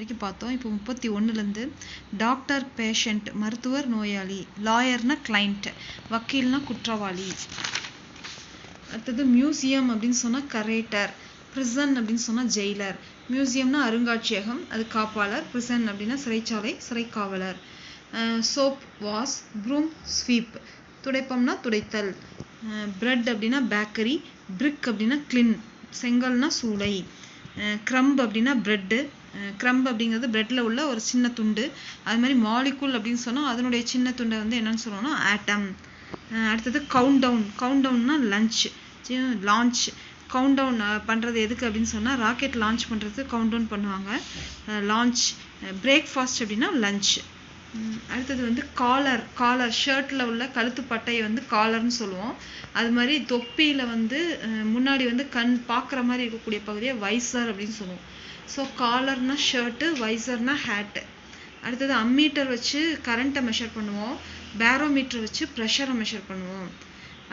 வரைக்கும் பார்த்தோம். இப்போ 31லேருந்து டாக்டர் பேஷண்ட், மருத்துவர் நோயாளி, லாயர்னா கிளைண்ட், வக்கீல்னா குற்றவாளி. அடுத்தது மியூசியம் அப்படின்னு சொன்னால் கரேட்டர், பிரிசன் அப்படின்னு சொன்னால் ஜெயிலர். மியூசியம்னா அருங்காட்சியகம், அது காப்பாளர். பிரிசன் அப்படின்னா சிறைச்சாலை, சிறைக்காவலர். சோப் வாஷ், ப்ரூம் ஸ்வீப், துடைப்பம்னா துடைத்தல். பிரெட் அப்படின்னா பேக்கரி, பிரிக் அப்படின்னா கிளின், செங்கல்னா சூளை. க்ரம்ப் அப்படின்னா பிரெட்டு. க்ரம்ப் அப்படிங்கிறது பிரெட்டில் உள்ள ஒரு சின்ன துண்டு. அது மாதிரி மாலிகுல் அப்படின்னு சொன்னால் அதனுடைய சின்ன துண்டை வந்து என்னன்னு சொல்லுவோம்னா ஆட்டம். அடுத்தது கவுண்ட் டவுன். கவுண்ட் டவுன்னா லான்ச். கவுண்ட் டவுன் பண்ணுறது எதுக்கு அப்படின்னு சொன்னால் ராக்கெட் லான்ச் பண்ணுறதுக்கு கவுண்ட் டவுன் பண்ணுவாங்க. லான்ச். பிரேக்ஃபாஸ்ட் அப்படின்னா லஞ்ச். அடுத்தது வந்து காலர் ஷர்ட்டில் உள்ள கழுத்து பட்டையை வந்து காலர்னு சொல்லுவோம். அது மாதிரி தொப்பியில் வந்து முன்னாடி வந்து கண் பார்க்குற மாதிரி இருக்கக்கூடிய பகுதியை வைசர் அப்படின்னு சொல்லுவோம். ஸோ காலர்னா ஷர்ட்டு, வைசர்னா ஹேட்டு. அடுத்தது அம்மீட்டர் வச்சு கரண்ட்டை மெஷர் பண்ணுவோம். பேரோமீட்டர் வச்சு ப்ரெஷரை மெஷர் பண்ணுவோம்.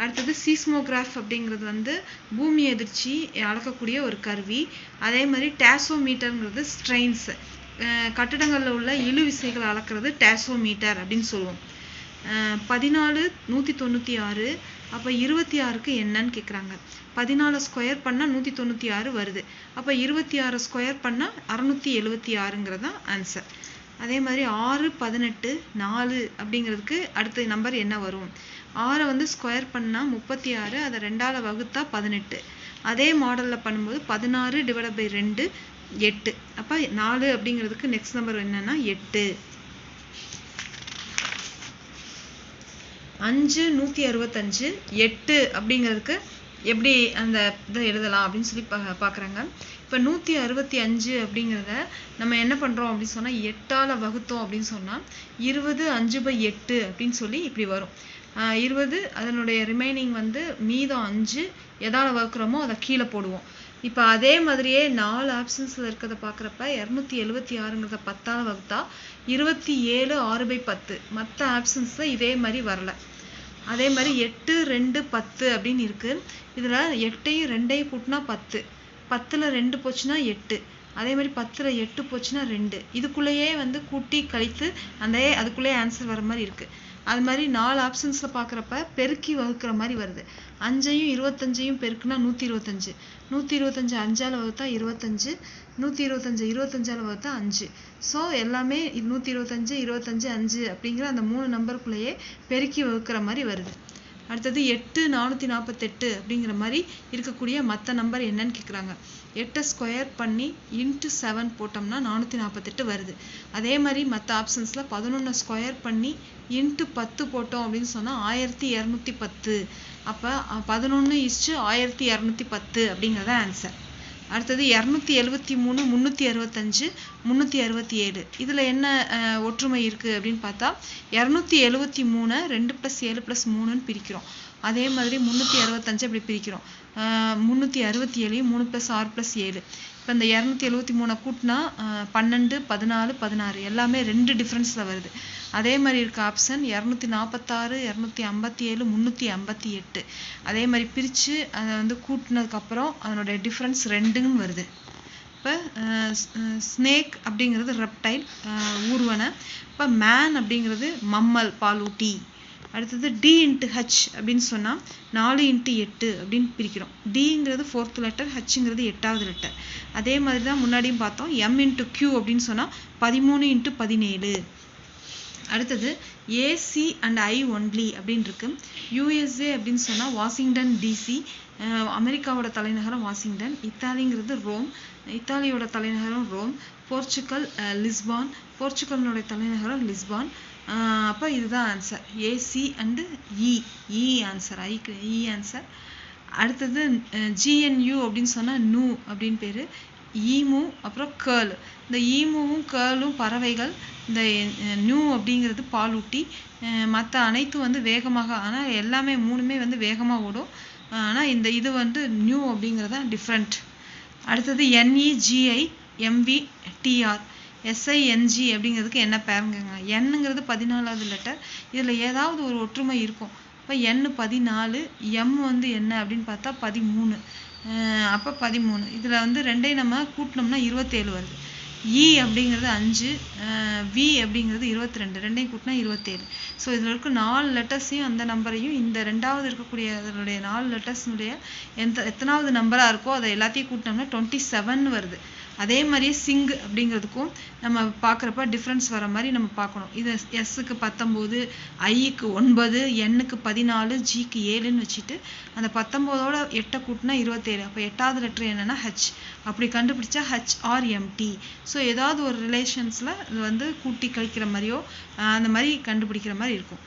அடுத்தது சீஸ்மோகிராஃப் அப்படிங்கிறது வந்து பூமி எதிர்ச்சி அளக்கக்கூடிய ஒரு கருவி. அதே மாதிரி டேசோமீட்டருங்கிறது ஸ்ட்ரெயின்ஸ், கட்டிடங்களில் உள்ள இழு விசைகளை அளக்கிறது டேசோமீட்டர் அப்படின்னு சொல்லுவோம். 14 196. அப்போ 26க்கு என்னன்னு கேட்குறாங்க. 14 ஸ்கொயர் பண்ணால் 196 வருது. அப்போ 26 ஸ்கொயர் பண்ணால் 676ங்கிறது தான் ஆன்சர். அதே மாதிரி 6 18 4 அப்படிங்கிறதுக்கு அடுத்த நம்பர் என்ன வரும்? 6 வந்து ஸ்கொயர் பண்ணால் 36, அதை 2ஆல் வகுத்தா 18. அதே மாடலில் பண்ணும்போது 16 / 2 8. அப்போ 4 அப்படிங்கிறதுக்கு நெக்ஸ்ட் நம்பர் என்னன்னா 8. 5 165. 8 அப்படிங்கிறதுக்கு எப்படி அந்த இதை எழுதலாம் அப்படின்னு சொல்லி பார்க்குறாங்க. இப்போ 165 அப்படிங்கிறத நம்ம என்ன பண்ணுறோம் அப்படின்னு சொன்னால் 8ஆல் வகுத்தோம் அப்படின்னு சொன்னால் 20 5/8 அப்படின்னு சொல்லி இப்படி வரும். 20 அதனுடைய ரிமைனிங் வந்து மீதம் 5 எதால் வகுக்கிறோமோ அதை கீழே போடுவோம். இப்போ அதே மாதிரியே 4 ஆப்ஷன்ஸில் இருக்கிறத பார்க்குறப்ப 276ங்கிறத 10ஆல் வகுத்தா 27 6/10. மற்ற ஆப்ஷன்ஸில் இதே மாதிரி வரல. அதே மாதிரி 8 2 10 அப்படின்னு இருக்குது. இதில் 8ஐயும் 2ஐயும் கூட்டினா 10. 10ல் 2 போச்சுன்னா 8. அதே மாதிரி 10ல் 8 போச்சுன்னா 2. இதுக்குள்ளேயே வந்து கூட்டி கழித்து அதுக்குள்ளேயே ஆன்சர் வர மாதிரி இருக்குது. அது மாதிரி 4 ஆப்ஷன்ஸில் பார்க்குறப்ப பெருக்கி வகுக்கிற மாதிரி வருது. 5ஐயும் 25ஐயும் பெருக்குனா 125. 125 5ஆல் வகுத்தா 25. 125 25ஆல் வகுத்தா 5. ஸோ எல்லாமே 125 25 5 அப்படிங்கிற அந்த 3 நம்பருக்குள்ளேயே பெருக்கி வகுக்கிற மாதிரி வருது. அடுத்தது 8 448 அப்படிங்கிற மாதிரி இருக்கக்கூடிய மற்ற நம்பர் என்னன்னு கேட்குறாங்க. 8 ஸ்கொயர் பண்ணி இன்ட்டு 7 போட்டோம்னா 448 வருது. அதே மாதிரி மற்ற ஆப்ஷன்ஸில் 11 ஸ்கொயர் பண்ணி இன்ட்டு 10 போட்டோம் அப்படின்னு சொன்னால் 1210. அப்போ 11:1210 அப்படிங்கிறத ஆன்சர். அடுத்தது 273 365 367. இதில் என்ன ஒற்றுமை இருக்குது அப்படின்னு பார்த்தா 273 2 + 7 + 3ன்னு பிரிக்கிறோம். அதே மாதிரி 365 அப்படி பிரிக்கிறோம். 367 3 + 6 + 7. இப்போ இந்த 273 கூட்டினா 12 14 16 எல்லாமே 2 டிஃப்ரென்ஸில் வருது. அதே மாதிரி இருக்க ஆப்ஷன் 246 257 358. அதே மாதிரி பிரித்து அதை வந்து கூட்டினதுக்கப்புறம் அதனுடைய டிஃப்ரென்ஸ் 2ன்னு வருது. இப்போ ஸ்னேக் அப்படிங்கிறது ரெப்டைல், ஊர்வன. இப்போ மேன் அப்படிங்கிறது மம்மல், பாலூட்டி. அடுத்தது D × H அப்படின்னு சொன்னால் 4 × 8 அப்படின்னு பிரிக்கிறோம். Dங்கிறது 4th லெட்டர், Hங்கிறது 8வது லெட்டர். அதே மாதிரி தான் முன்னாடியும் பார்த்தோம். M × Q அப்படின்னு சொன்னால் 13 × 17. அடுத்தது AC and I only அப்படின்னு இருக்கு. USA அப்படின்னு சொன்னால் வாஷிங்டன் DC, அமெரிக்காவோட தலைநகரம் வாஷிங்டன். இத்தாலிங்கிறது ரோம், இத்தாலியோட தலைநகரம் ரோம். போர்ச்சுகல் லிஸ்பான், போர்ச்சுகலினுடைய தலைநகரம் லிஸ்பான். அப்போ இதுதான் answer. AC and E answer. ஐக்கு E ஆன்சர். அடுத்தது GNU அப்படின்னு சொன்னால் நூ அப்படின்னு பேர். ஈமு, அப்புறம் கேர்ள். இந்த ஈமுவும் கேர்ளும் பறவைகள். இந்த நியூ அப்படிங்கிறது பாலூட்டி. மற்ற அனைத்தும் வந்து வேகமாக, ஆனால் எல்லாமே 3மே வந்து வேகமாக ஓடும். ஆனால் இது வந்து நியூ அப்படிங்கிறது தான் டிஃப்ரெண்ட். அடுத்தது NEGIMVTR SING அப்படிங்கிறதுக்கு என்ன பேருங்க? Nங்கிறது 14வது லெட்டர். இதில் ஏதாவது ஒரு ஒற்றுமை இருக்கும். இப்போ N 14, M வந்து என்ன அப்படின்னு பார்த்தா 13. அப்போ 13. இதில் வந்து 2ஐயும் நம்ம கூட்டினோம்னா 27 வருது. இ அப்படிங்கிறது 5, வி அப்படிங்கிறது 22, ரெண்டையும் கூட்டினா 27. ஸோ இதில் இருக்க 4 லெட்டர்ஸையும் அந்த நம்பரையும் இந்த ரெண்டாவது இருக்கக்கூடிய அதனுடைய 4 லெட்டர்ஸ்னுடைய எத்தனாவது நம்பராக இருக்கோ அதை எல்லாத்தையும் கூட்டினோம்னா 27 வருது. அதே மாதிரியே சிங் அப்படிங்கிறதுக்கும் நம்ம பார்க்குறப்ப டிஃப்ரென்ஸ் வர மாதிரி நம்ம பார்க்கணும். இது எஸ்ஸுக்கு 19, ஐக்கு 9, எண்ணுக்கு 14, ஜிக்கு 7ன்னு வச்சுட்டு அந்த 19ஓட 8 கூட்டினா 27. அப்போ 8வது லெட்டர் என்னன்னா ஹச். அப்படி கண்டுபிடிச்சா HRMT. ஸோ ஏதாவது ஒரு ரிலேஷன்ஸில் இது வந்து கூட்டி கழிக்கிற மாதிரியோ அந்த மாதிரி கண்டுபிடிக்கிற மாதிரி இருக்கும்.